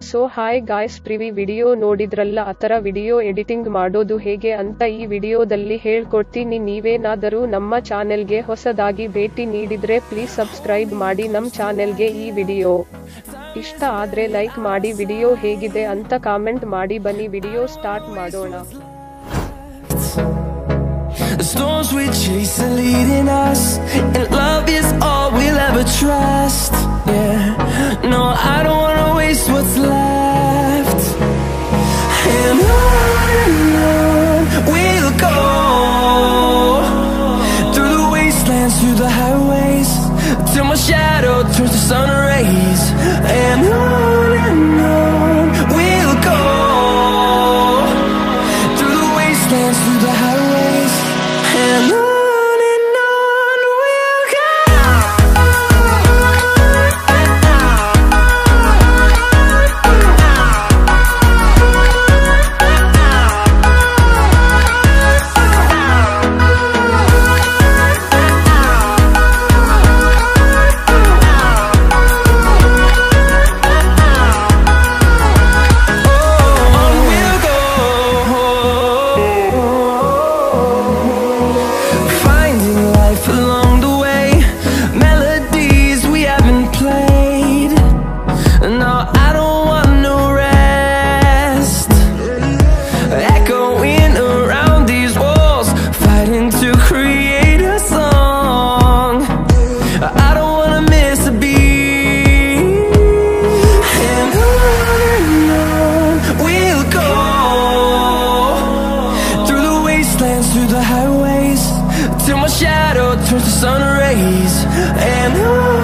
So hi guys, previous video ನೋಡಿದ್ರಲ್ಲ, ಆತರ video editing ಮಾಡೋದು ಹೇಗೆ ಅಂತ ಈ ವಿಡಿಯೋದಲ್ಲಿ ಹೇಳ್ಕೊಡ್ತೀನಿ. ನೀವೇನಾದರೂ ನಮ್ಮ ಚಾನೆಲ್ಗೆ ಹೊಸದಾಗಿ ಭೇಟಿ ನೀಡಿದ್ರೆ ಪ್ಲೀಸ್ ಸಬ್ಸ್ಕ್ರೈಬ್ ಮಾಡಿ ನಮ್ಮ ಚಾನೆಲ್ಗೆ. ಈ ವಿಡಿಯೋ ಇಷ್ಟ ಆದ್ರೆ ಲೈಕ್ ಮಾಡಿ, ವಿಡಿಯೋ ಹೇಗಿದೆ ಅಂತ ಕಾಮೆಂಟ್ ಮಾಡಿ. ಬನ್ನಿ ವಿಡಿಯೋ ಸ್ಟಾರ್ಟ್ ಮಾಡೋಣ. The storms we chase are leading us, and love is all we'll ever trust. Yeah, no, I don't wanna waste what's left. And on we'll go, through the wastelands, through the highways, till my shadow turns to sun rays. And on we'll go, through the wastelands, through the highways, and on we'll go. Through the highways, till my shadow turns to sun rays. And on